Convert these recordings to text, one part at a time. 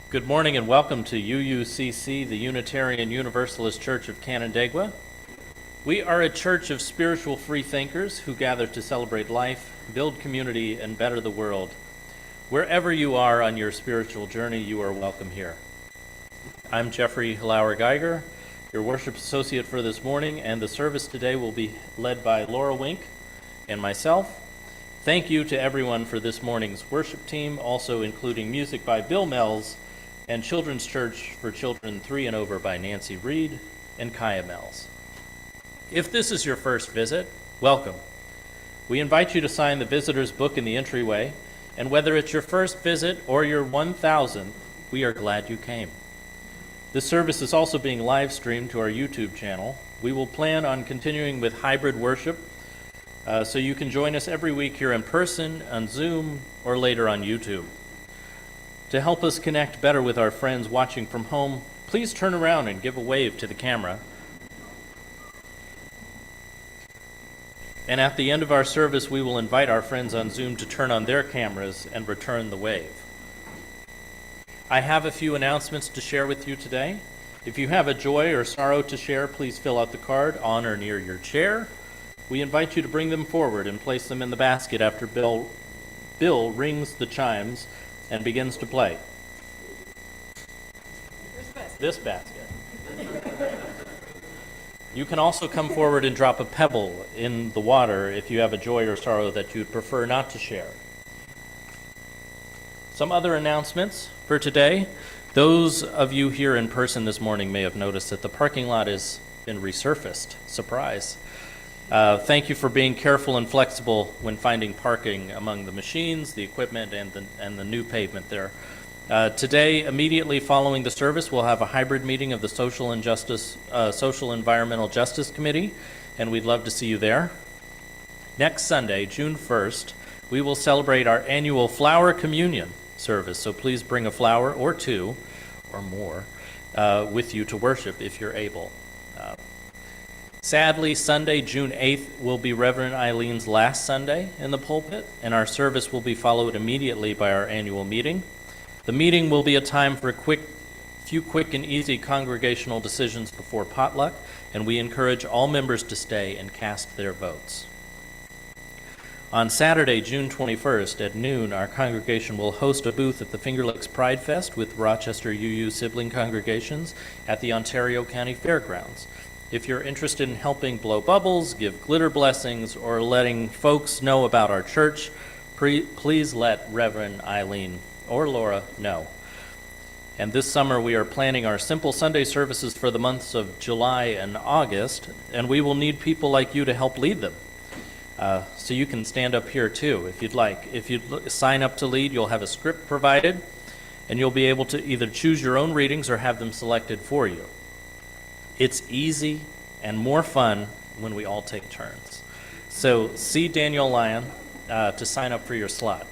Good morning and welcome to UUCC, the Unitarian Universalist Church of Canandaigua. We are a church of spiritual freethinkers who gather to celebrate life, build community, and better the world. Wherever you are on your spiritual journey, you are welcome here. I'm Jeffrey Lauer Geiger, your worship associate for this morning, and the service today will be led by Laura Wink and myself. Thank you to everyone for this morning's worship team, also including music by Bill Mells and Children's Church for Children 3 and Over by Nancy Reed and Kaya Mells. If this is your first visit, welcome. We invite you to sign the visitor's book in the entryway, and whether it's your first visit or your 1,000th, we are glad you came. This service is also being live streamed to our YouTube channel. We will plan on continuing with hybrid worship, so you can join us every week here in person, on Zoom, or later on YouTube. To help us connect better with our friends watching from home, please turn around and give a wave to the camera. And at the end of our service, we will invite our friends on Zoom to turn on their cameras and return the wave. I have a few announcements to share with you today. If you have a joy or sorrow to share, please fill out the card on or near your chair. We invite you to bring them forward and place them in the basket after Bill rings the chimes and begins to play. This basket. You can also come forward and drop a pebble in the water if you have a joy or sorrow that you'd prefer not to share. Some other announcements for today. Those of you here in person this morning may have noticed that the parking lot has been resurfaced. Surprise. Thank you for being careful and flexible when finding parking among the machines, the equipment, and the new pavement there. Today, immediately following the service, we'll have a hybrid meeting of the Social Environmental Justice Committee, and we'd love to see you there. Next Sunday, June 1st, we will celebrate our annual Flower Communion service, so please bring a flower or two or more with you to worship if you're able. Sadly, Sunday, June 8th, will be Reverend Eileen's last Sunday in the pulpit, and our service will be followed immediately by our annual meeting. The meeting will be a time for a few quick and easy congregational decisions before potluck, and we encourage all members to stay and cast their votes. On Saturday, June 21st at noon, our congregation will host a booth at the Finger Lakes Pride Fest with Rochester UU sibling congregations at the Ontario County Fairgrounds. If you're interested in helping blow bubbles, give glitter blessings, or letting folks know about our church, please let Reverend Eileen or Laura know. And this summer we are planning our simple Sunday services for the months of July and August, and we will need people like you to help lead them. So you can stand up here too if you'd like. If you sign up to lead, you'll have a script provided, and you'll be able to either choose your own readings or have them selected for you. It's easy and more fun when we all take turns. So see Daniel Lyon to sign up for your slot.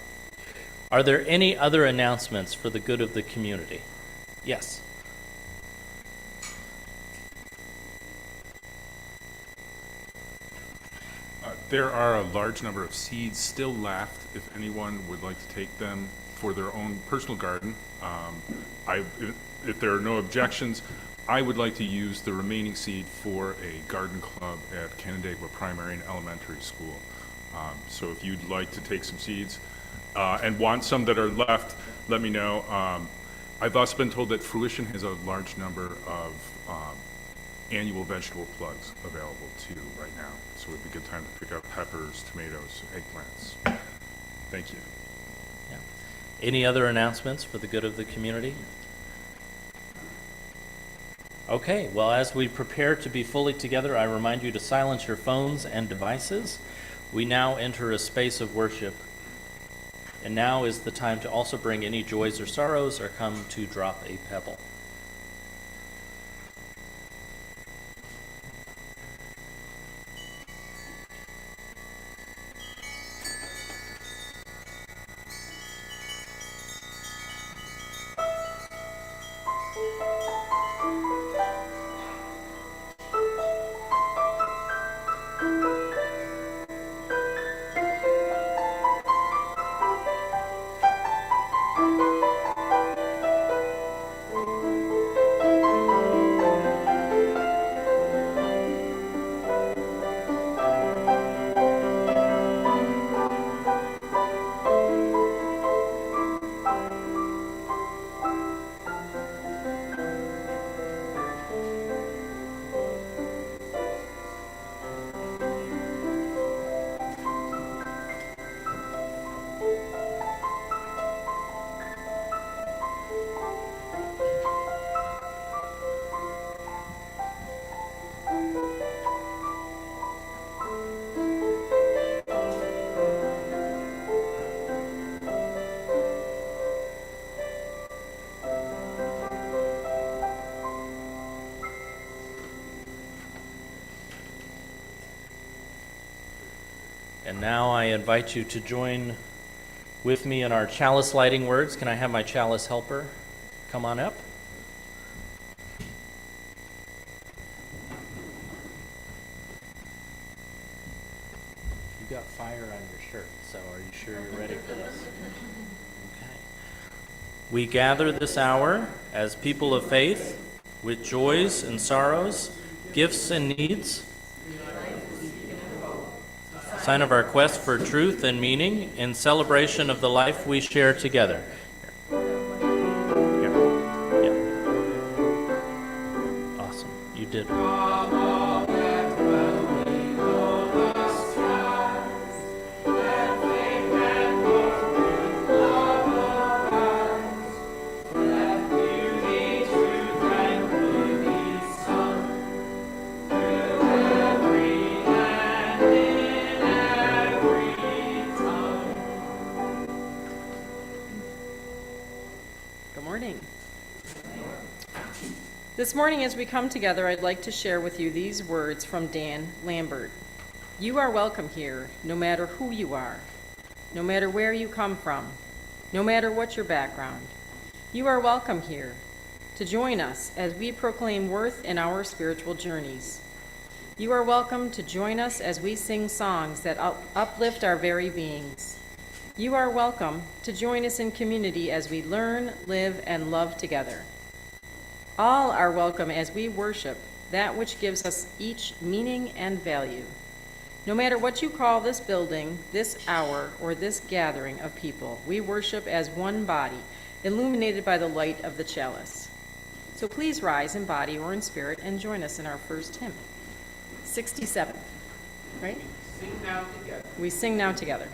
Are there any other announcements for the good of the community? Yes. There are a large number of seeds still left if anyone would like to take them for their own personal garden. If there are no objections, I would like to use the remaining seed for a garden club at Canandaigua Primary and Elementary School. So if you'd like to take some seeds and want some that are left, let me know. I've also been told that Fruition has a large number of annual vegetable plugs available too right now. So it would be a good time to pick up peppers, tomatoes, eggplants. Thank you. Yeah. Any other announcements for the good of the community? Okay, well, as we prepare to be fully together, I remind you to silence your phones and devices. We now enter a space of worship, and now is the time to also bring any joys or sorrows or come to drop a pebble. now I invite you to join with me in our chalice lighting words. Can I have my chalice helper come on up? You got fire on your shirt, so are you sure you're ready for this? Okay. We gather this hour as people of faith with joys and sorrows, gifts and needs, sign of our quest for truth and meaning in celebration of the life we share together. Here. Yeah. Awesome. You did. This morning as we come together, I'd like to share with you these words from Dan Lambert. You are welcome here, no matter who you are, no matter where you come from, no matter what your background. You are welcome here to join us as we proclaim worth in our spiritual journeys. You are welcome to join us as we sing songs that uplift our very beings. You are welcome to join us in community as we learn, live, and love together. All are welcome as we worship that which gives us each meaning and value. No matter what you call this building, this hour, or this gathering of people, we worship as one body, illuminated by the light of the chalice. So please rise in body or in spirit and join us in our first hymn. 67, right? Sing now together. We sing now together.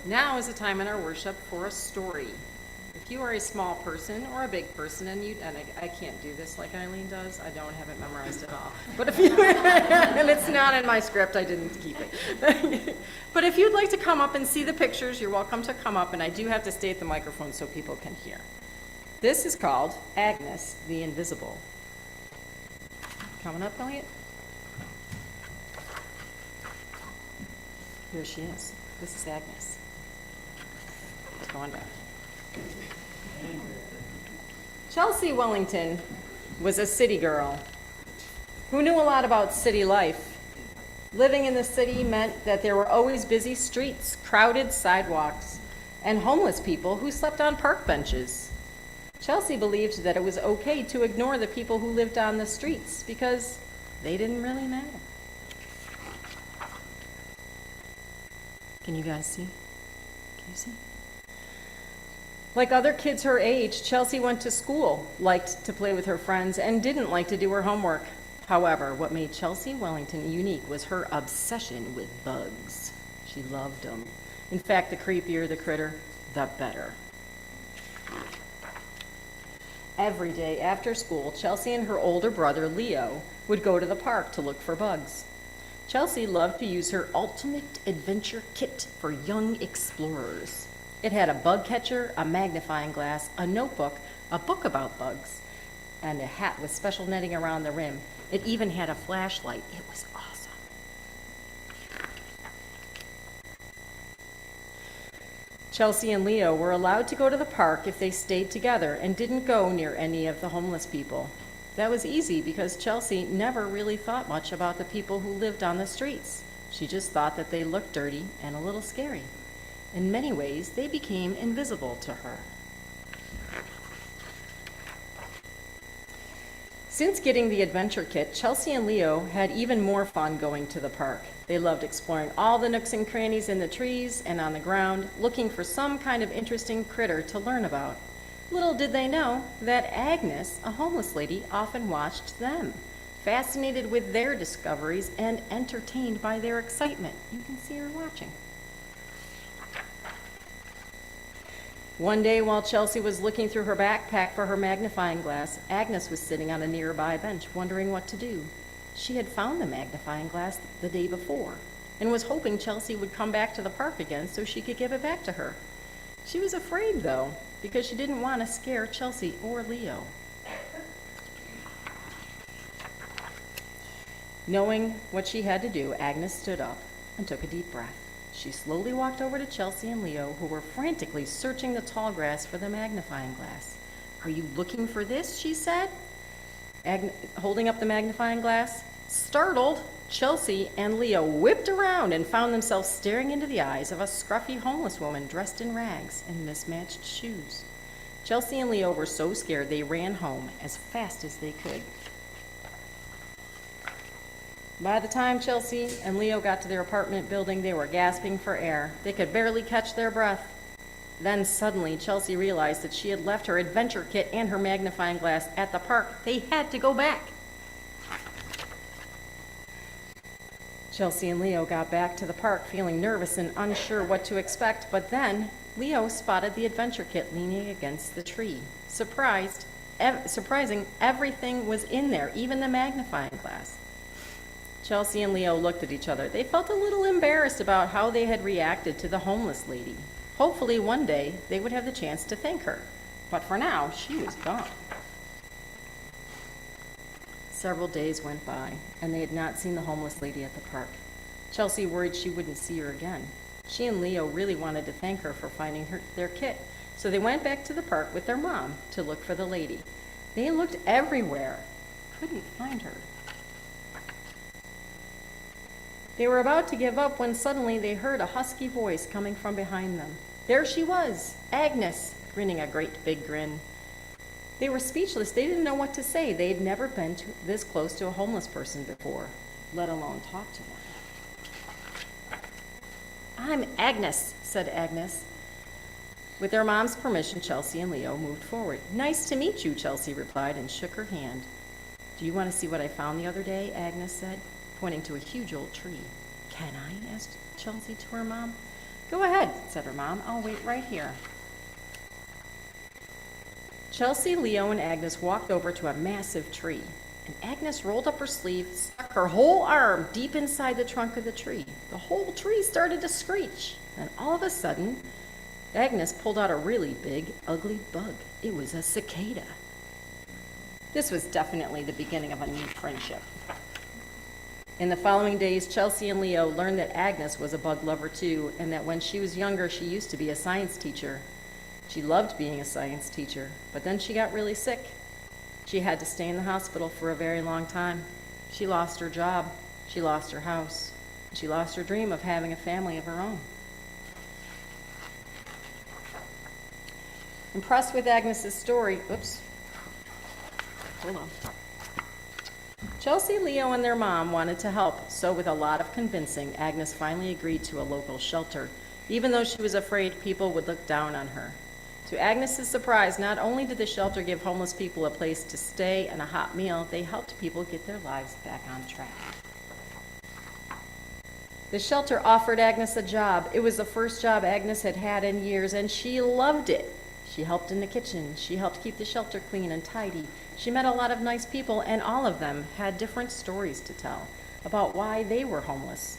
Now is the time in our worship for a story. If you are a small person or a big person, and I can't do this like Eileen does, I don't have it memorized at all. But if you, and it's not in my script, I didn't keep it. But if you'd like to come up and see the pictures, you're welcome to come up, and I do have to stay at the microphone so people can hear. This is called Agnes the Invisible. Coming up, Elliot? Here she is. This is Agnes. Let's go on down. Chelsea Wellington was a city girl who knew a lot about city life. Living in the city meant that there were always busy streets, crowded sidewalks, and homeless people who slept on park benches. Chelsea believed that it was okay to ignore the people who lived on the streets because they didn't really matter. Can you guys see? Can you see? Like other kids her age, Chelsea went to school, liked to play with her friends, and didn't like to do her homework. However, what made Chelsea Wellington unique was her obsession with bugs. She loved them. In fact, the creepier the critter, the better. Every day after school, Chelsea and her older brother, Leo, would go to the park to look for bugs. Chelsea loved to use her ultimate adventure kit for young explorers. It had a bug catcher, a magnifying glass, a notebook, a book about bugs, and a hat with special netting around the rim. It even had a flashlight. It was awesome. Chelsea and Leo were allowed to go to the park if they stayed together and didn't go near any of the homeless people. That was easy because Chelsea never really thought much about the people who lived on the streets. She just thought that they looked dirty and a little scary. In many ways, they became invisible to her. Since getting the adventure kit, Chelsea and Leo had even more fun going to the park. They loved exploring all the nooks and crannies in the trees and on the ground, looking for some kind of interesting critter to learn about. Little did they know that Agnes, a homeless lady, often watched them, fascinated with their discoveries and entertained by their excitement. You can see her watching. One day, while Chelsea was looking through her backpack for her magnifying glass, Agnes was sitting on a nearby bench, wondering what to do. She had found the magnifying glass the day before and was hoping Chelsea would come back to the park again so she could give it back to her. She was afraid, though, because she didn't want to scare Chelsea or Leo. Knowing what she had to do, Agnes stood up and took a deep breath. She slowly walked over to Chelsea and Leo, who were frantically searching the tall grass for the magnifying glass. "Are you looking for this?" she said, holding up the magnifying glass. Startled, Chelsea and Leo whipped around and found themselves staring into the eyes of a scruffy homeless woman dressed in rags and mismatched shoes. Chelsea and Leo were so scared they ran home as fast as they could. By the time Chelsea and Leo got to their apartment building, they were gasping for air. They could barely catch their breath. Then suddenly, Chelsea realized that she had left her adventure kit and her magnifying glass at the park. They had to go back. Chelsea and Leo got back to the park feeling nervous and unsure what to expect, but then Leo spotted the adventure kit leaning against the tree. Surprising, everything was in there, even the magnifying glass. Chelsea and Leo looked at each other. They felt a little embarrassed about how they had reacted to the homeless lady. Hopefully one day they would have the chance to thank her. But for now, she was gone. Several days went by, and they had not seen the homeless lady at the park. Chelsea worried she wouldn't see her again. She and Leo really wanted to thank her for finding their kit, so they went back to the park with their mom to look for the lady. They looked everywhere, couldn't find her. They were about to give up when suddenly they heard a husky voice coming from behind them. There she was, Agnes, grinning a great big grin. They were speechless. They didn't know what to say. They had never been this close to a homeless person before, let alone talk to one. "I'm Agnes," said Agnes. With their mom's permission, Chelsea and Leo moved forward. "Nice to meet you," Chelsea replied and shook her hand. "Do you want to see what I found the other day?" Agnes said, pointing to a huge old tree. "Can I?" asked Chelsea to her mom. "Go ahead," said her mom. "I'll wait right here." Chelsea, Leo, and Agnes walked over to a massive tree, and Agnes rolled up her sleeve, stuck her whole arm deep inside the trunk of the tree. The whole tree started to screech. Then all of a sudden, Agnes pulled out a really big, ugly bug. It was a cicada. This was definitely the beginning of a new friendship. In the following days, Chelsea and Leo learned that Agnes was a bug lover too, and that when she was younger, she used to be a science teacher. She loved being a science teacher, but then she got really sick. She had to stay in the hospital for a very long time. She lost her job, she lost her house, and she lost her dream of having a family of her own. Impressed with Agnes's story, hold on. Chelsea, Leo, and their mom wanted to help, so with a lot of convincing, Agnes finally agreed to a local shelter, even though she was afraid people would look down on her. To Agnes's surprise, not only did the shelter give homeless people a place to stay and a hot meal, they helped people get their lives back on track. The shelter offered Agnes a job. It was the first job Agnes had had in years, and she loved it. She helped in the kitchen. She helped keep the shelter clean and tidy. She met a lot of nice people, and all of them had different stories to tell about why they were homeless.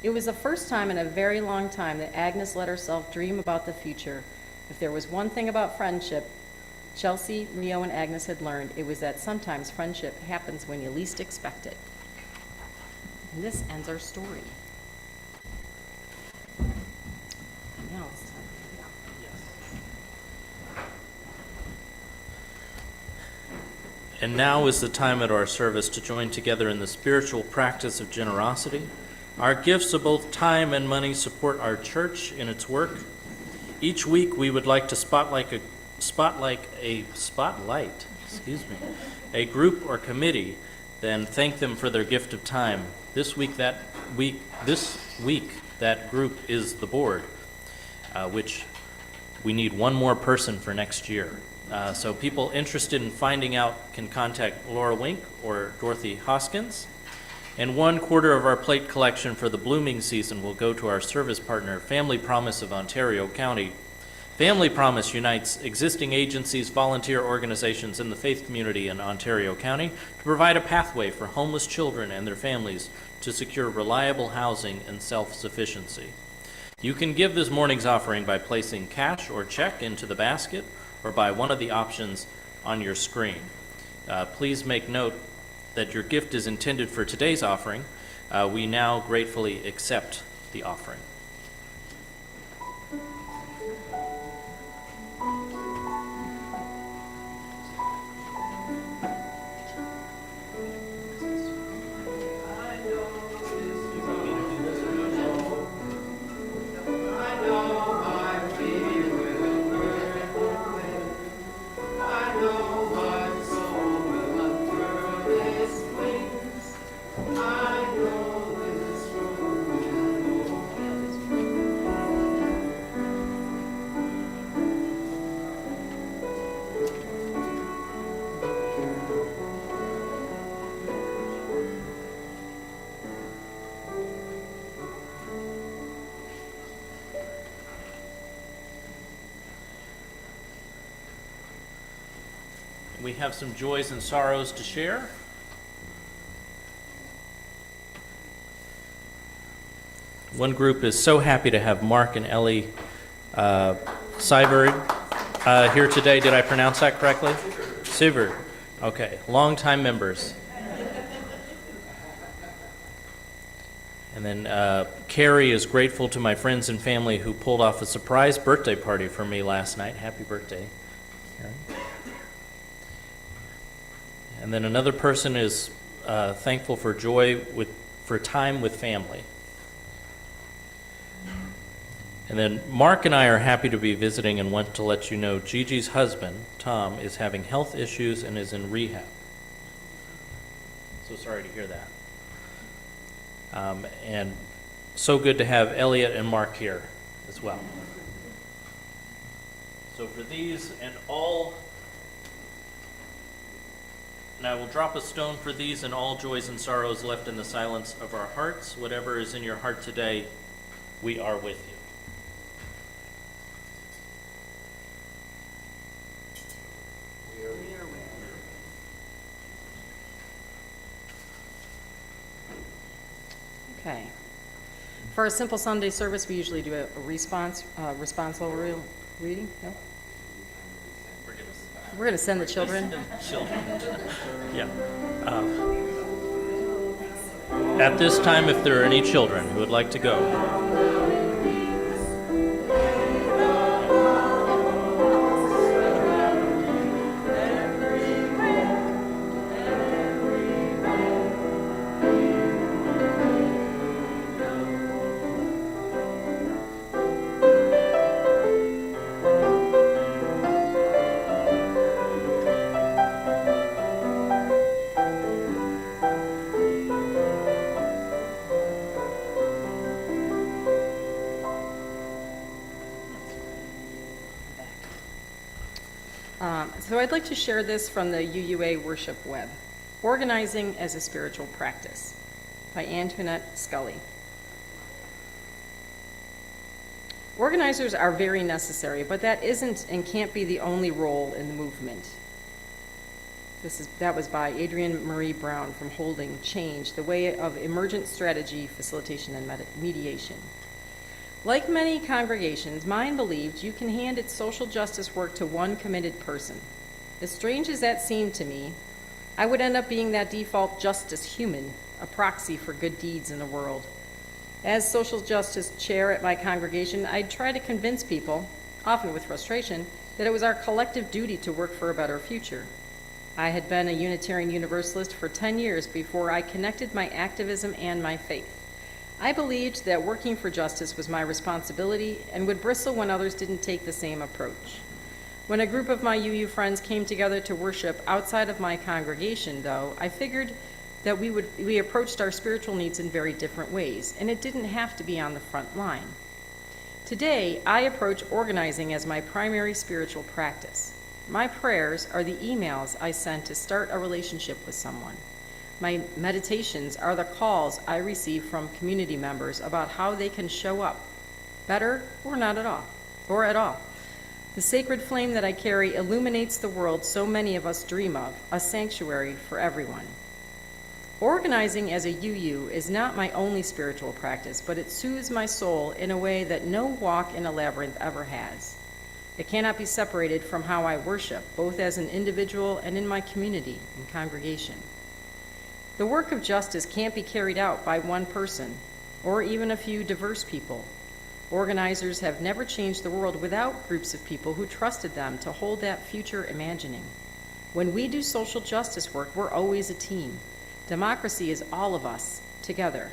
It was the first time in a very long time that Agnes let herself dream about the future. If there was one thing about friendship Chelsea, Leo, and Agnes had learned, it was that sometimes friendship happens when you least expect it. And this ends our story. Now it's time. And now is the time at our service to join together in the spiritual practice of generosity. Our gifts of both time and money support our church in its work. Each week we would like to spotlight a group or committee, then thank them for their gift of time. This week that group is the board, which we need one more person for next year. So people interested in finding out can contact Laura Wink or Dorothy Hoskins. And 1/4 of our plate collection for the blooming season will go to our service partner, Family Promise of Ontario County. Family Promise unites existing agencies, volunteer organizations, and the faith community in Ontario County to provide a pathway for homeless children and their families to secure reliable housing and self-sufficiency. You can give this morning's offering by placing cash or check into the basket or by one of the options on your screen. Please make note that your gift is intended for today's offering. We now gratefully accept the offering. We have some joys and sorrows to share. One group is so happy to have Mark and Ellie Seiberg here today. Did I pronounce that correctly? Seiberg. Okay, longtime members. And then Carrie is grateful to my friends and family who pulled off a surprise birthday party for me last night. Happy birthday, Carrie. And then another person is thankful for for time with family. And then Mark and I are happy to be visiting and want to let you know Gigi's husband, Tom, is having health issues and is in rehab. So sorry to hear that. And so good to have Elliot and Mark here as well. So for these and all, and I will drop a stone for these and all joys and sorrows left in the silence of our hearts. Whatever is in your heart today, we are with you. Okay. For a simple Sunday service, we usually do a responsible reading. No? We're going to send the children. Children. Yeah. At this time, if there are any children who would like to go, So I'd like to share this from the UUA Worship web, Organizing as a Spiritual Practice by Antoinette Scully. Organizers are very necessary, but that isn't and can't be the only role in the movement. That was by Adrienne Marie Brown from Holding Change, the Way of Emergent Strategy, Facilitation, and Mediation. Like many congregations, mine believed you can hand its social justice work to one committed person. As strange as that seemed to me, I would end up being that default justice human, a proxy for good deeds in the world. As social justice chair at my congregation, I'd try to convince people, often with frustration, that it was our collective duty to work for a better future. I had been a Unitarian Universalist for 10 years before I connected my activism and my faith. I believed that working for justice was my responsibility and would bristle when others didn't take the same approach. When a group of my UU friends came together to worship outside of my congregation, though, I figured that we approached our spiritual needs in very different ways, and it didn't have to be on the front line. Today, I approach organizing as my primary spiritual practice. My prayers are the emails I send to start a relationship with someone. My meditations are the calls I receive from community members about how they can show up, better or not at all, or at all. The sacred flame that I carry illuminates the world so many of us dream of, a sanctuary for everyone. Organizing as a UU is not my only spiritual practice, but it soothes my soul in a way that no walk in a labyrinth ever has. It cannot be separated from how I worship, both as an individual and in my community and congregation. The work of justice can't be carried out by one person, or even a few diverse people. Organizers have never changed the world without groups of people who trusted them to hold that future imagining. When we do social justice work, we're always a team. Democracy is all of us, together.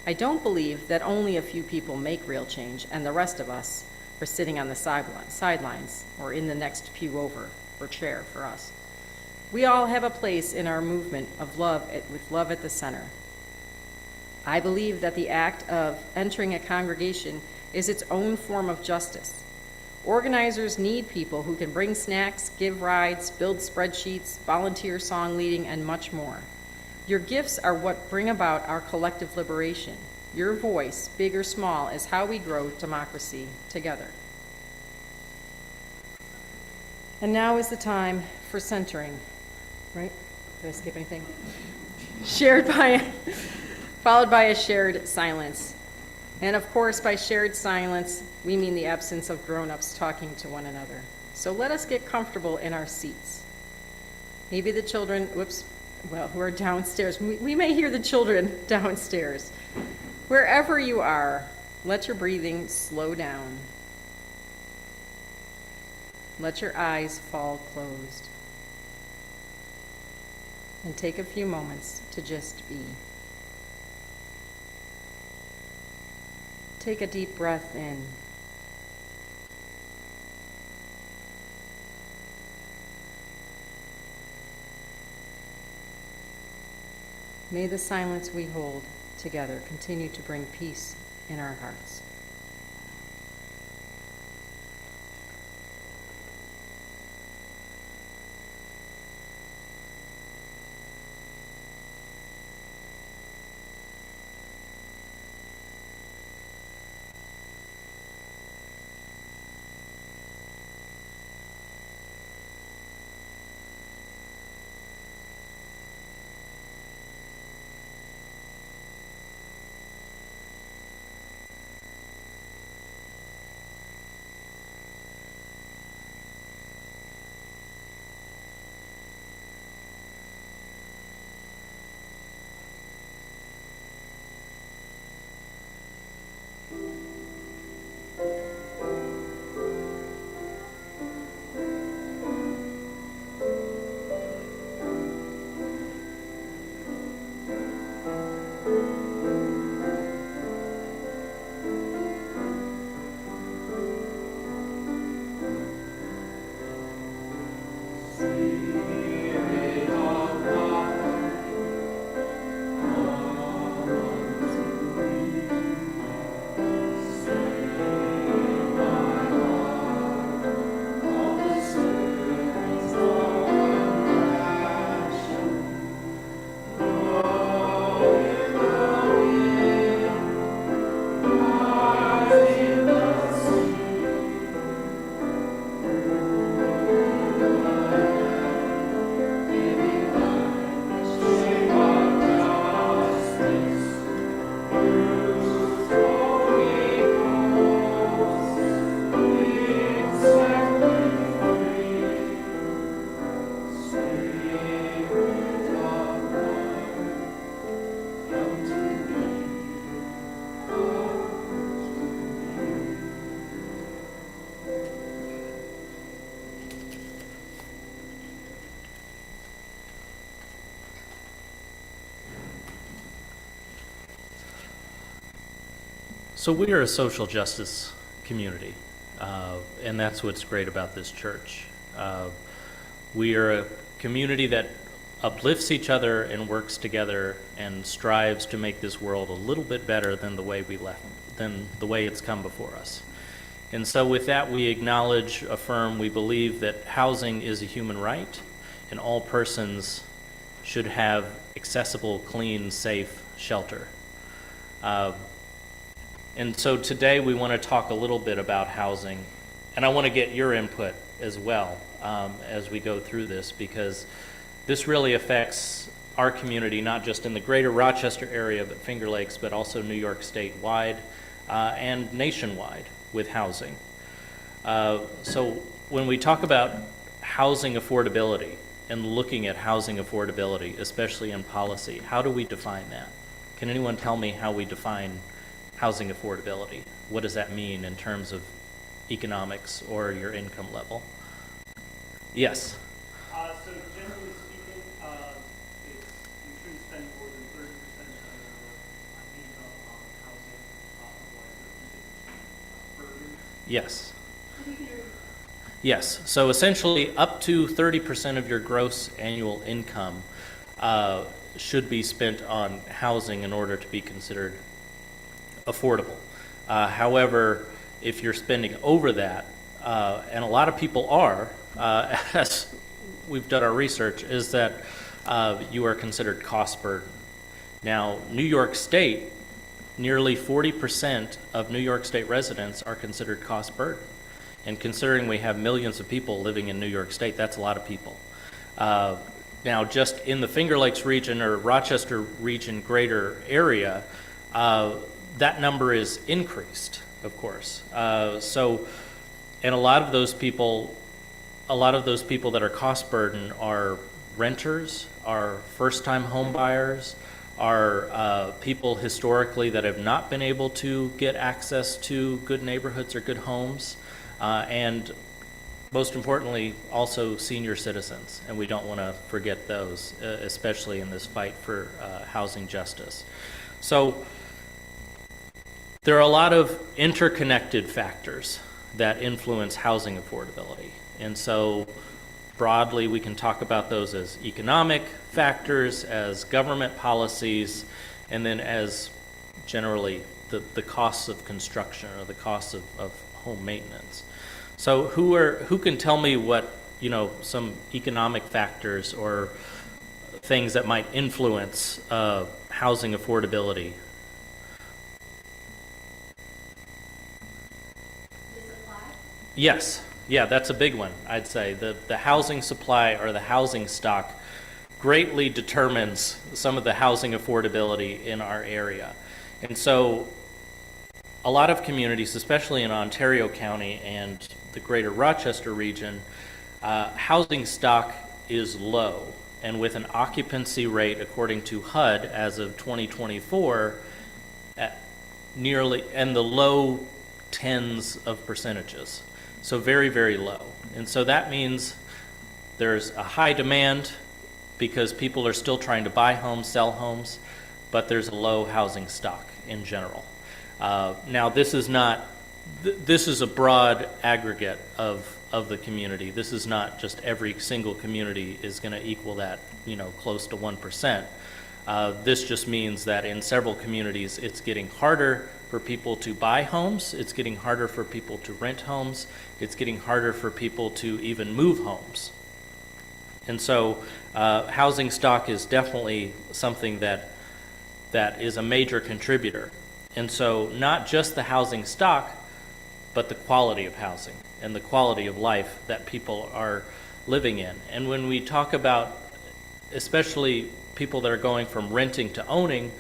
I don't believe that only a few people make real change and the rest of us are sitting on the sidelines or in the next pew over or chair for us. We all have a place in our movement of love, with love at the center. I believe that the act of entering a congregation is its own form of justice. Organizers need people who can bring snacks, give rides, build spreadsheets, volunteer song leading, and much more. Your gifts are what bring about our collective liberation. Your voice, big or small, is how we grow democracy together. And now is the time for centering, right? Did I skip anything? Followed by a shared silence. And of course, by shared silence, we mean the absence of grown-ups talking to one another. So let us get comfortable in our seats. Maybe the children, who are downstairs. We may hear the children downstairs. Wherever you are, let your breathing slow down. Let your eyes fall closed. And take a few moments to just be. Take a deep breath in. May the silence we hold together continue to bring peace in our hearts. So we are a social justice community, and that's what's great about this church. We are a community that uplifts each other and works together and strives to make this world a little bit better than the way it's come before us. And so with that, we acknowledge, affirm, we believe that housing is a human right, and all persons should have accessible, clean, safe shelter. And so today we want to talk a little bit about housing, and I want to get your input as well as we go through this, because this really affects our community, not just in the greater Rochester area, but Finger Lakes, but also New York State-wide and nationwide with housing. So when we talk about housing affordability and looking at housing affordability, especially in policy, how do we define that? Can anyone tell me how we define housing affordability? What does that mean in terms of economics or your income level? Yes. So generally speaking, it's, you shouldn't spend more than 30% of your income on housing, otherwise you're burden. Yes. Yes. So essentially, up to 30% of your gross annual income should be spent on housing in order to be considered affordable. However, if you're spending over that, and a lot of people are, as we've done our research, is that you are considered cost burden. Now, New York State, nearly 40% of New York State residents are considered cost burden. And considering we have millions of people living in New York State, that's a lot of people. Now, just in the Finger Lakes region or Rochester region greater area, that number is increased, of course. And a lot of those people that are cost burden are renters, are first-time home buyers, are people historically that have not been able to get access to good neighborhoods or good homes, and most importantly, also senior citizens. And we don't want to forget those, especially in this fight for housing justice. So there are a lot of interconnected factors that influence housing affordability. And so broadly, we can talk about those as economic factors, as government policies, and then as generally the costs of construction or the costs of home maintenance. So who can tell me what, some economic factors or things that might influence housing affordability? Yes. Yeah, that's a big one, I'd say. The housing supply or the housing stock greatly determines some of the housing affordability in our area. And so a lot of communities, especially in Ontario County and the greater Rochester region, housing stock is low. And with an occupancy rate, according to HUD, as of 2024, at nearly in the low tens of percentages. So very, very low. And so that means there's a high demand because people are still trying to buy homes, sell homes, but there's a low housing stock in general. Now, this is a broad aggregate of the community. This is not just every single community is going to equal that, close to 1%. This just means that in several communities, it's getting harder for people to buy homes. It's getting harder for people to rent homes. It's getting harder for people to even move homes. And so housing stock is definitely something that is a major contributor. And so not just the housing stock, but the quality of housing and the quality of life that people are living in. And when we talk about especially people that are going from renting to owning,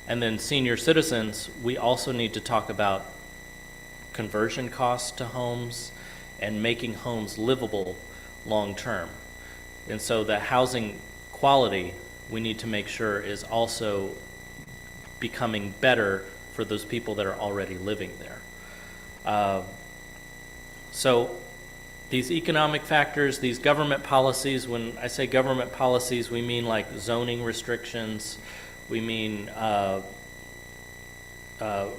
and then senior citizens, we also need to talk about conversion costs to homes and making homes livable long term. And so the housing quality, we need to make sure is also becoming better for those people that are already living there. So these economic factors, these government policies, when I say government policies, we mean like zoning restrictions, we mean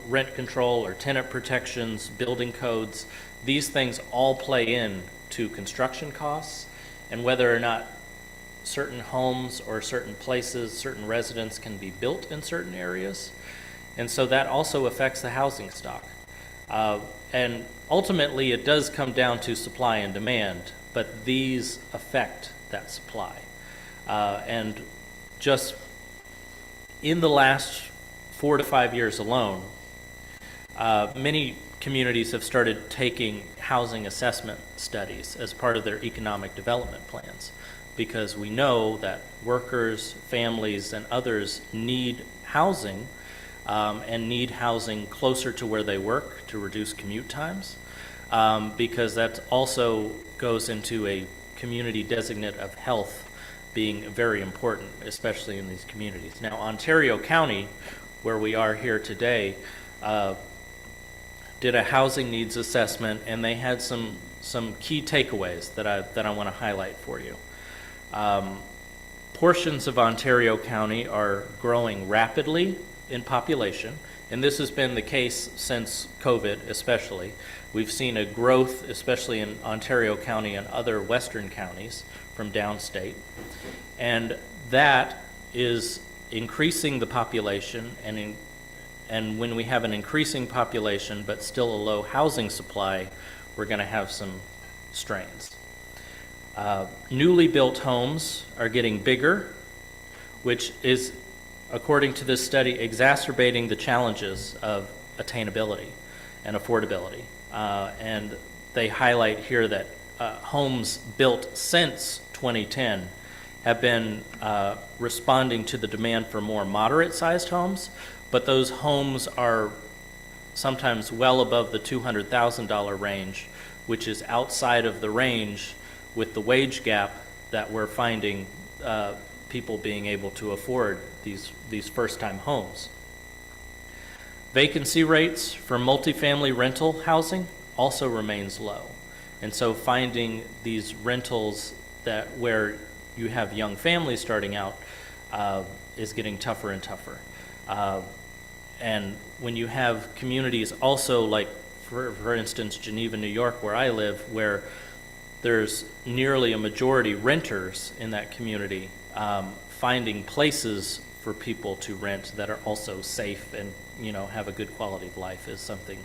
rent control or tenant protections, building codes, these things all play in to construction costs and whether or not certain homes or certain places, certain residents can be built in certain areas. And so that also affects the housing stock. And ultimately, it does come down to supply and demand, but these affect that supply. And just in the last 4 to 5 years alone, many communities have started taking housing assessment studies as part of their economic development plans because we know that workers, families, and others need housing and need housing closer to where they work to reduce commute times because that also goes into a community designate of health being very important, especially in these communities. Now, Ontario County, where we are here today, did a housing needs assessment, and they had some key takeaways that I want to highlight for you. Portions of Ontario County are growing rapidly in population, and this has been the case since COVID especially. We've seen a growth, especially in Ontario County and other western counties from downstate, and that is increasing the population, and when we have an increasing population but still a low housing supply, we're going to have some strains. Newly built homes are getting bigger, which is, according to this study, exacerbating the challenges of attainability and affordability. And they highlight here that homes built since 2010 have been responding to the demand for more moderate-sized homes, but those homes are sometimes well above the $200,000 range, which is outside of the range with the wage gap that we're finding people being able to afford these first-time homes. Vacancy rates for multifamily rental housing also remains low. And so finding these rentals that where you have young families starting out is getting tougher and tougher. And when you have communities also like, for instance, Geneva, New York, where I live, where there's nearly a majority renters in that community, finding places for people to rent that are also safe and have a good quality of life is something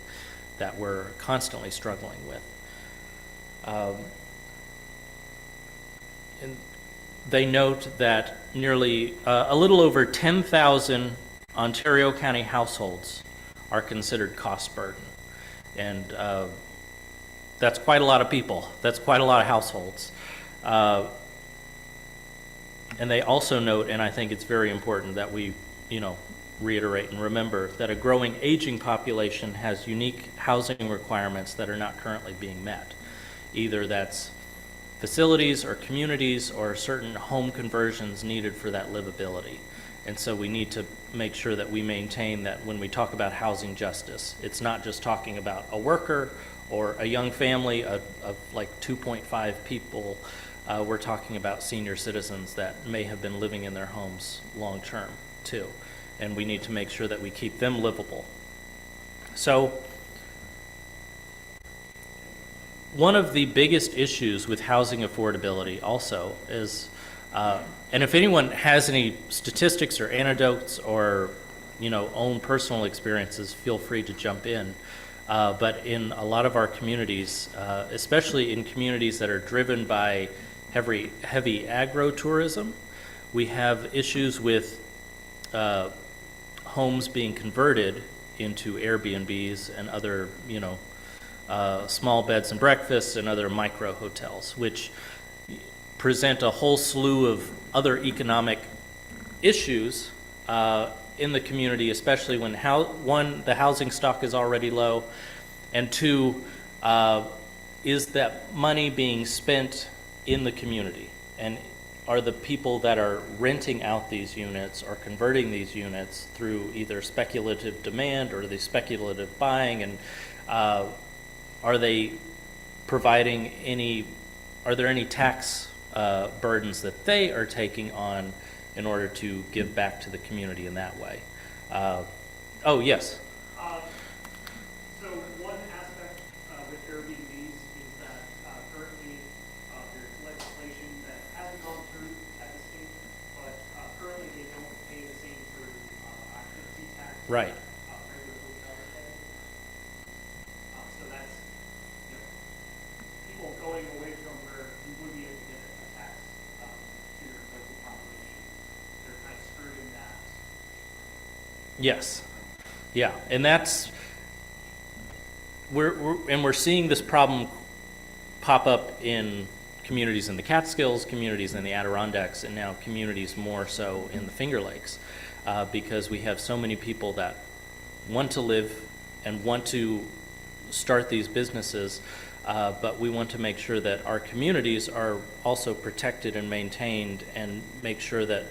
that we're constantly struggling with. And they note that nearly a little over 10,000 Ontario County households are considered cost burden. And that's quite a lot of people. That's quite a lot of households. And they also note, and I think it's very important that we, reiterate and remember that a growing aging population has unique housing requirements that are not currently being met. Either that's facilities or communities or certain home conversions needed for that livability. And so we need to make sure that we maintain that when we talk about housing justice, it's not just talking about a worker or a young family of like 2.5 people. We're talking about senior citizens that may have been living in their homes long term too. And we need to make sure that we keep them livable. So one of the biggest issues with housing affordability also is, and if anyone has any statistics or anecdotes or own personal experiences, feel free to jump in. But in a lot of our communities, especially in communities that are driven by heavy agro-tourism, we have issues with homes being converted into Airbnbs and other, small beds and breakfasts and other micro hotels, which present a whole slew of other economic issues in the community, especially when one, the housing stock is already low, and two, is that money being spent in the community? And are the people that are renting out these units or converting these units through either speculative demand or the speculative buying, and are they providing are there any tax burdens that they are taking on in order to give back to the community in that way? Oh, yes. So one aspect with Airbnbs is that currently there's legislation that hasn't gone through at the state, but currently they don't pay the same for occupancy tax. Right. Regular hotels pay. So that's, people going away from where you would be able to get a tax to your local population. They're kind of skirting that. Yes. Yeah, and that's we're seeing this problem pop up in communities in the Catskills, communities in the Adirondacks, and now communities more so in the Finger Lakes, because we have so many people that want to live and want to start these businesses, but we want to make sure that our communities are also protected and maintained, and make sure that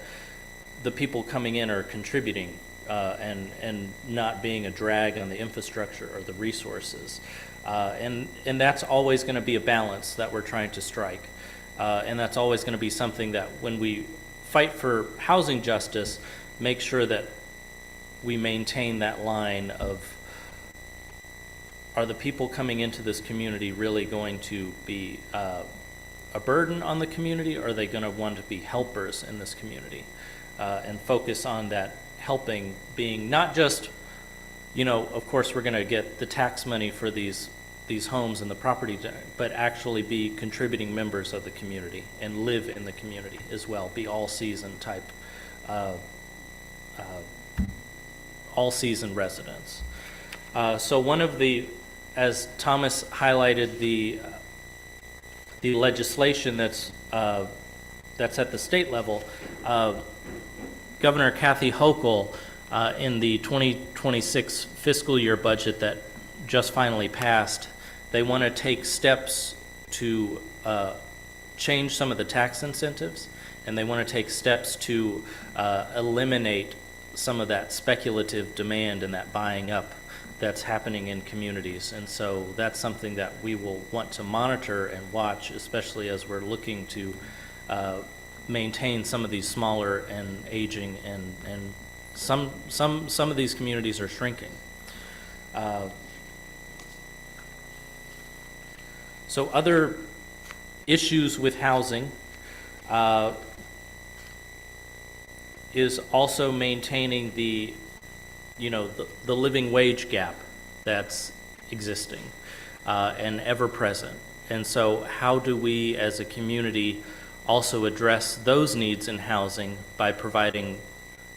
the people coming in are contributing and not being a drag on the infrastructure or the resources. And that's always going to be a balance that we're trying to strike. And that's always going to be something that when we fight for housing justice, make sure that we maintain that line of, are the people coming into this community really going to be a burden on the community, or are they going to want to be helpers in this community? And focus on that helping being not just, of course we're going to get the tax money for these homes and the property, but actually be contributing members of the community and live in the community as well, be all season type, all season residents. So one of the, as Thomas highlighted, the legislation that's at the state level, Governor Kathy Hochul, in the 2026 fiscal year budget that just finally passed, they want to take steps to change some of the tax incentives, and they want to take steps to eliminate some of that speculative demand and that buying up that's happening in communities. And so that's something that we will want to monitor and watch, especially as we're looking to maintain some of these smaller and aging, and some of these communities are shrinking. So other issues with housing is also maintaining the living wage gap that's existing and ever present. And so how do we as a community also address those needs in housing by providing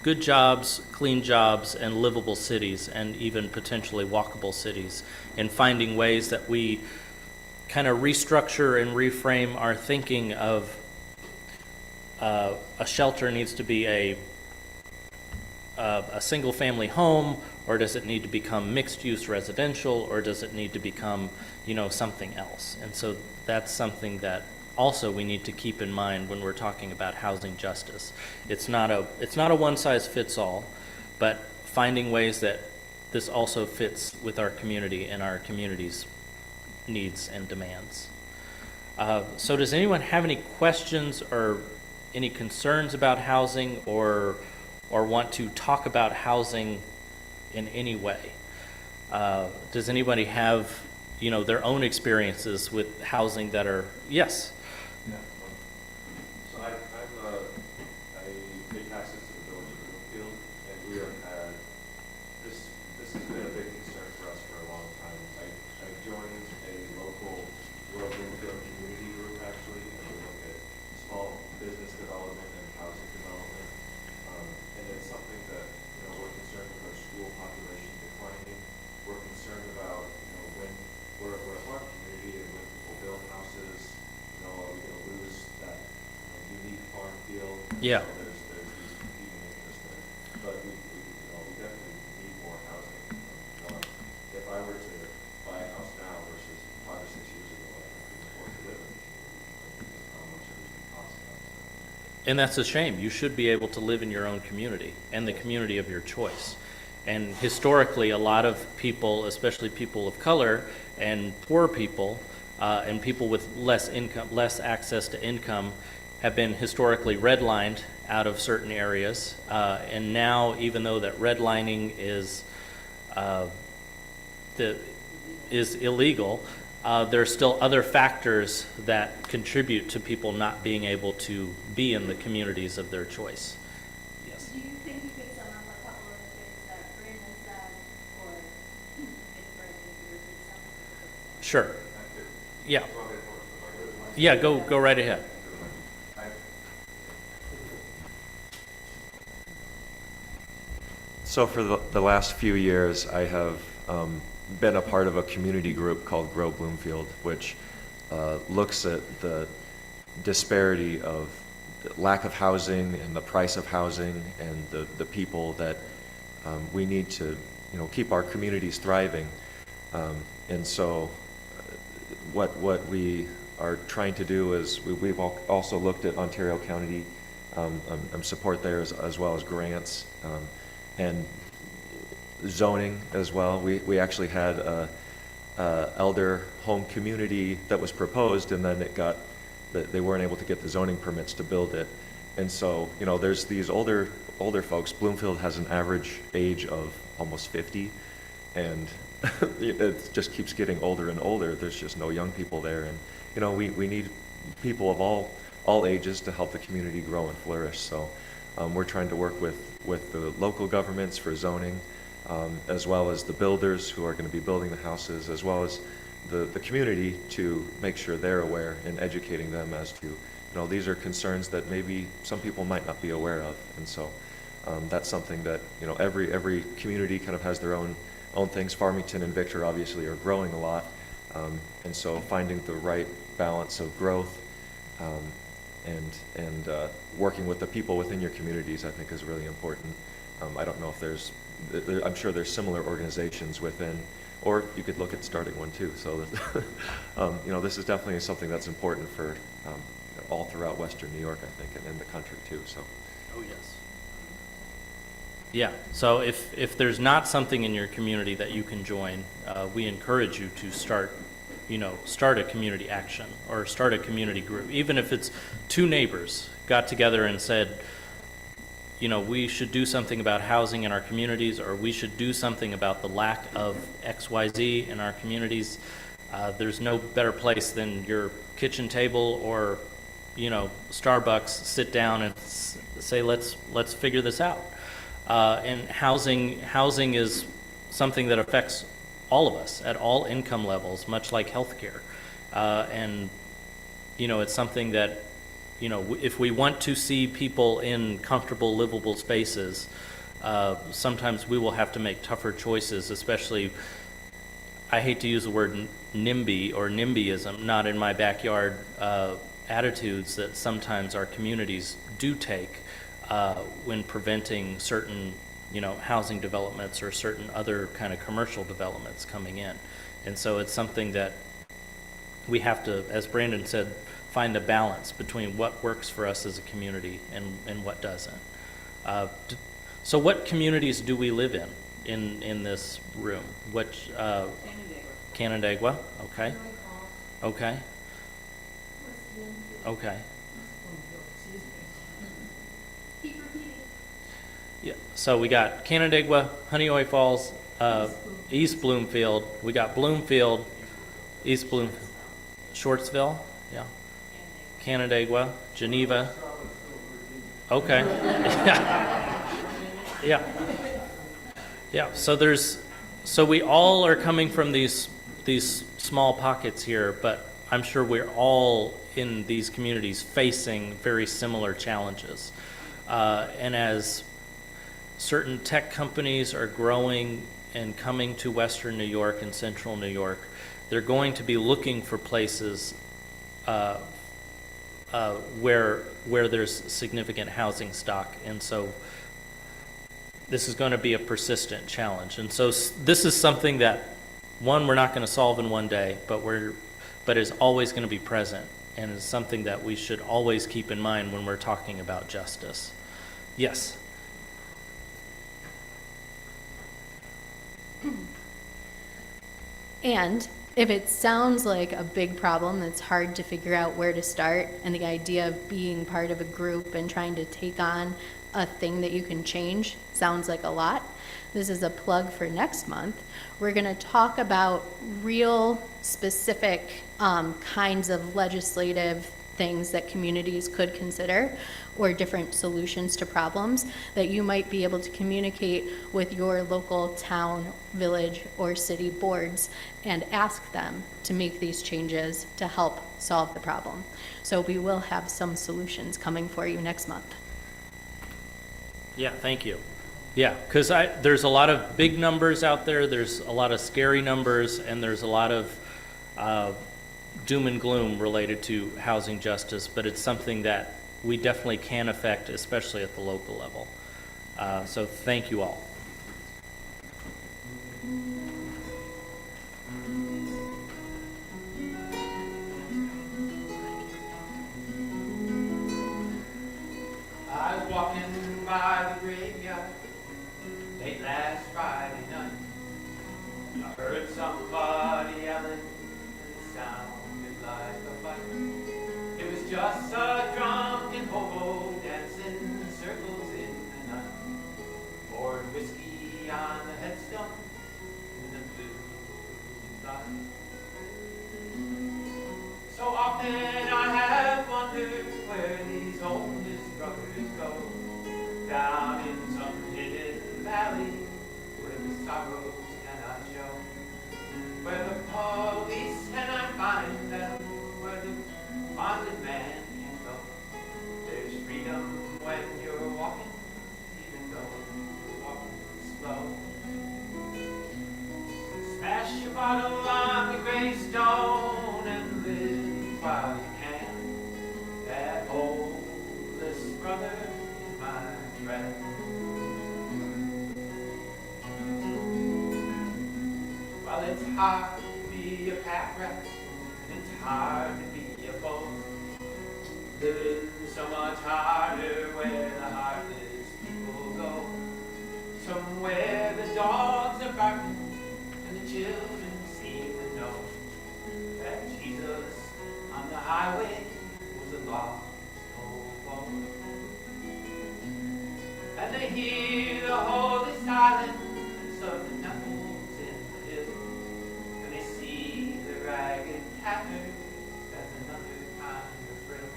good jobs, clean jobs, and livable cities, and even potentially walkable cities, and finding ways that we kind of restructure and reframe our thinking of a shelter needs to be a single-family home, or does it need to become mixed-use residential, or does it need to become, something else? And so that's something that also we need to keep in mind when we're talking about housing justice. It's not a one-size-fits-all, but finding ways that this also fits with our community and our community's needs and demands. So does anyone have any questions or any concerns about housing, or want to talk about housing in any way? Does anybody have, their own experiences with housing that are, yes? Yeah. So I pay taxes to the village of Bloomfield, and we have had, this has been a big concern for us for a long time. I joined a local rural Bloomfield community group, actually, and we look at small business development and housing development. And it's something that, we're concerned with our school population declining. We're concerned about, when we're a farm community and when people build houses, are we going to lose that unique farm feel? Yeah. So there's these competing interests there. But we definitely need more housing. If I were to buy a house now versus 5 or 6 years ago, I couldn't afford to live in the community because of how much everything costs now. And that's a shame. You should be able to live in your own community and the community of your choice. And historically, a lot of people, especially people of color and poor people, and people with less income, less access to income, have been historically redlined out of certain areas. And now, even though that redlining is that is illegal, there are still other factors that contribute to people not being able to be in the communities of their choice. Yes. Do you think you could sum up a couple of the things that Brandon said, or if Brandon could repeat some? Sure. Yeah. Yeah, go right ahead. So for the last few years, I have been a part of a community group called Grow Bloomfield, which looks at the disparity of the lack of housing and the price of housing and the people that we need to, keep our communities thriving. And so what we are trying to do is we've also looked at Ontario County support there as well as grants. And zoning as well. We actually had a elder home community that was proposed, and then they weren't able to get the zoning permits to build it. And so, there's these older folks. Bloomfield has an average age of almost 50, and it just keeps getting older and older. There's just no young people there, and we need people of all ages to help the community grow and flourish. So we're trying to work with the local governments for zoning, as well as the builders who are going to be building the houses, as well as the community, to make sure they're aware and educating them as to, these are concerns that maybe some people might not be aware of. And so that's something that, every community kind of has their own things. Farmington and Victor obviously are growing a lot. And so finding the right balance of growth and working with the people within your communities, I think, is really important. I don't know if I'm sure there's similar organizations within, or you could look at starting one too. So, this is definitely something that's important for all throughout Western New York, I think, and in the country too. So. Oh, yes. Yeah, so if there's not something in your community that you can join, we encourage you to start a community action or start a community group. Even if it's two neighbors got together and said, we should do something about housing in our communities, or we should do something about the lack of XYZ in our communities. There's no better place than your kitchen table or, Starbucks, sit down and say, let's figure this out. And housing is something that affects all of us at all income levels, much like healthcare. And, it's something that, if we want to see people in comfortable, livable spaces, sometimes we will have to make tougher choices, especially, I hate to use the word NIMBY or NIMBYism, not in my backyard, attitudes that sometimes our communities do take when preventing certain housing developments or certain other kind of commercial developments coming in. And so it's something that we have to, as Brandon said, find a balance between what works for us as a community and what doesn't. So what communities do we live in this room? Which, Canandaigua, okay. Okay. Okay. Keep repeating. Yeah, so we got Canandaigua, Honeoye Falls, East Bloomfield. We got Bloomfield, East Bloomfield, Shortsville, yeah. Canandaigua, Geneva. Okay. Yeah. Yeah. So we all are coming from these small pockets here, but I'm sure we're all in these communities facing very similar challenges. And as certain tech companies are growing and coming to Western New York and Central New York, they're going to be looking for places where there's significant housing stock, and so this is going to be a persistent challenge. And so this is something that, one, we're not going to solve in one day, but is always going to be present, and is something that we should always keep in mind when we're talking about justice. Yes. And if it sounds like a big problem that's hard to figure out where to start, and the idea of being part of a group and trying to take on a thing that you can change sounds like a lot. This is a plug for next month. We're going to talk about real specific kinds of legislative things that communities could consider, or different solutions to problems that you might be able to communicate with your local town, village, or city boards and ask them to make these changes to help solve the problem. So we will have some solutions coming for you next month. Yeah, thank you. Yeah, because there's a lot of big numbers out there, there's a lot of scary numbers, and there's a lot of doom and gloom related to housing justice, but it's something that we definitely can affect, especially at the local level. So thank you all. I was walking by the graveyard late last Friday night. I heard somebody yelling, and it sounded like a fight. It was just a drunken hobo dancing circles in the night. Poured whiskey on the headstone in the blue light. So often I have wondered where these homeless brothers go, down in some hidden valley where the sorrows cannot show, where the police cannot find them, where the bonded man can't go. There's freedom when you're walking, even though you're walking slow. Smash your bottle on the gravestone and live while you can. That homeless brother is my friend. Well, it's hard to be a pack rat, and it's hard to be a foe. Living so much harder where the heartless people go. Somewhere the dogs are barking, and the children seem to know that Jesus on the highway was a lost hobo. And they hear the holy silence of the temples in the hills, and they see the ragged tatters as another kind of thrill.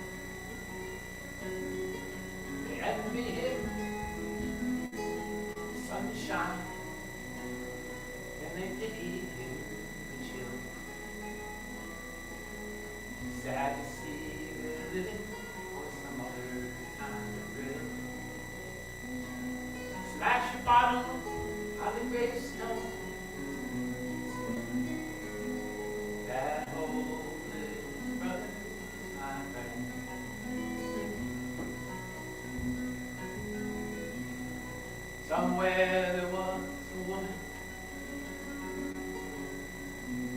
They envy him, the sunshine, and they pity him, the chill. Sad to see they're living for some other kind of thrill. Smash a bottle on the gravestone. That homeless brother is my friend. Somewhere there was a woman.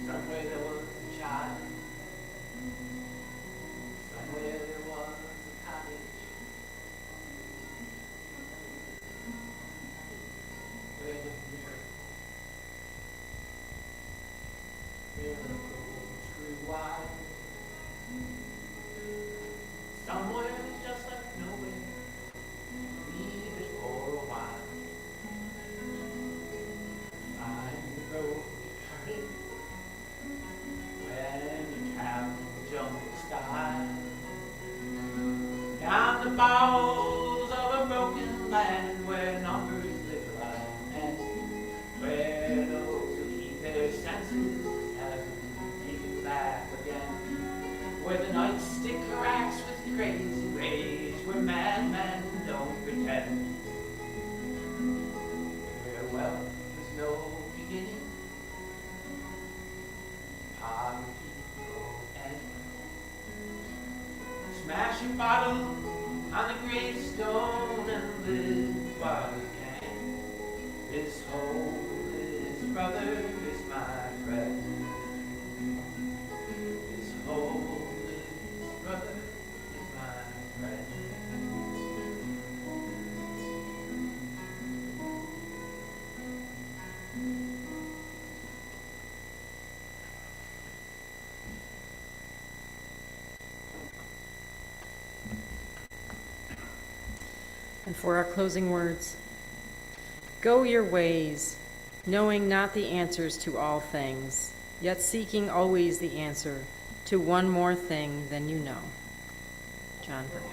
Somewhere there was a child. Somewhere there was a cottage. Where the miracles grew wide. Somewhere just like nowhere. Leave it for a while. Find the road to turn when you have jump style. Down the bowels of a broken land where numbers live right, and where those who keep their senses haven't even laugh again, where the nightstick cracks with crazy rage, where madmen don't pretend, where wealth has no beginning, poverty no end. Smash a bottle on the gravestone and live while you can. This homeless brother is my friend. This homeless brother is my friend. And for our closing words, go your ways, knowing not the answers to all things, yet seeking always the answer to one more thing than you know. John Brown.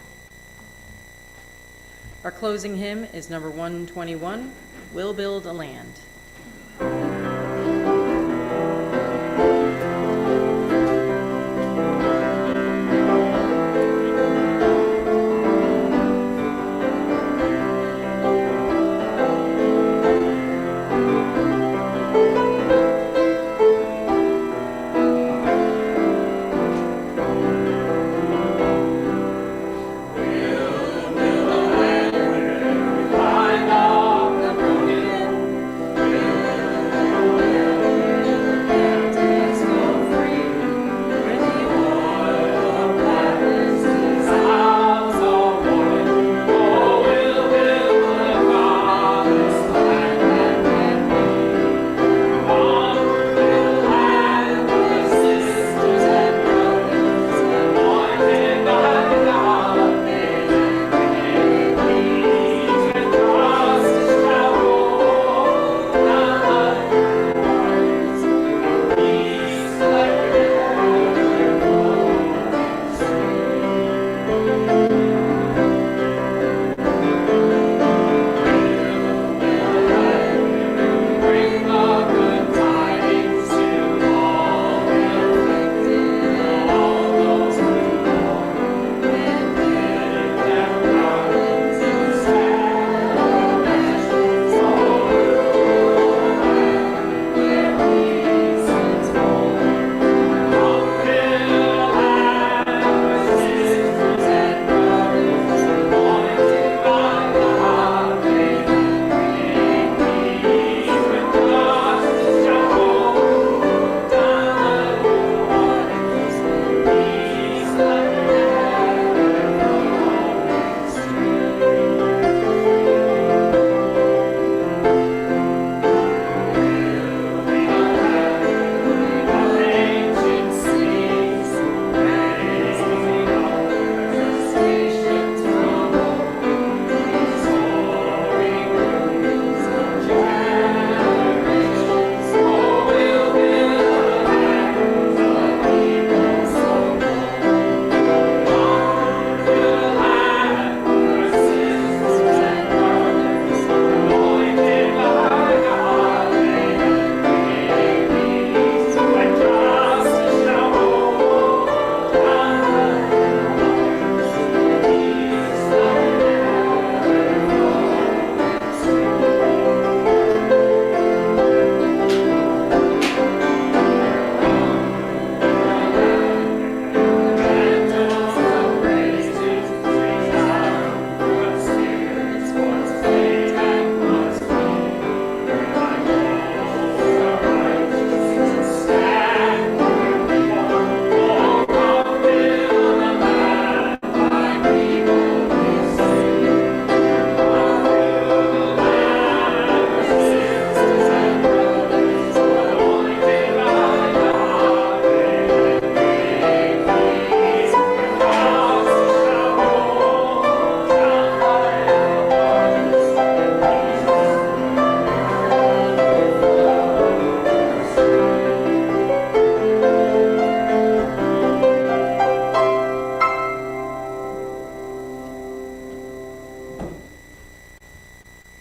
Our closing hymn is number 121, We'll Build a Land.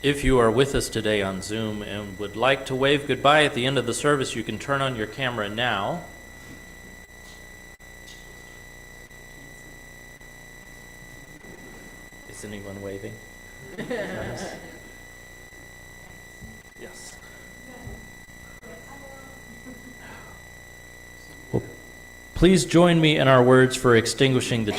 If you are with us today on Zoom and would like to wave goodbye at the end of the service, you can turn on your camera now. Is anyone waving? Yes. Well, please join me in our words for extinguishing the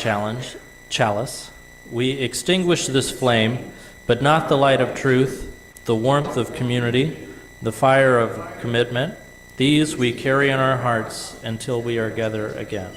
chalice. We extinguish this flame, but not the light of truth, the warmth of community, the fire of commitment. These we carry in our hearts until we are together again.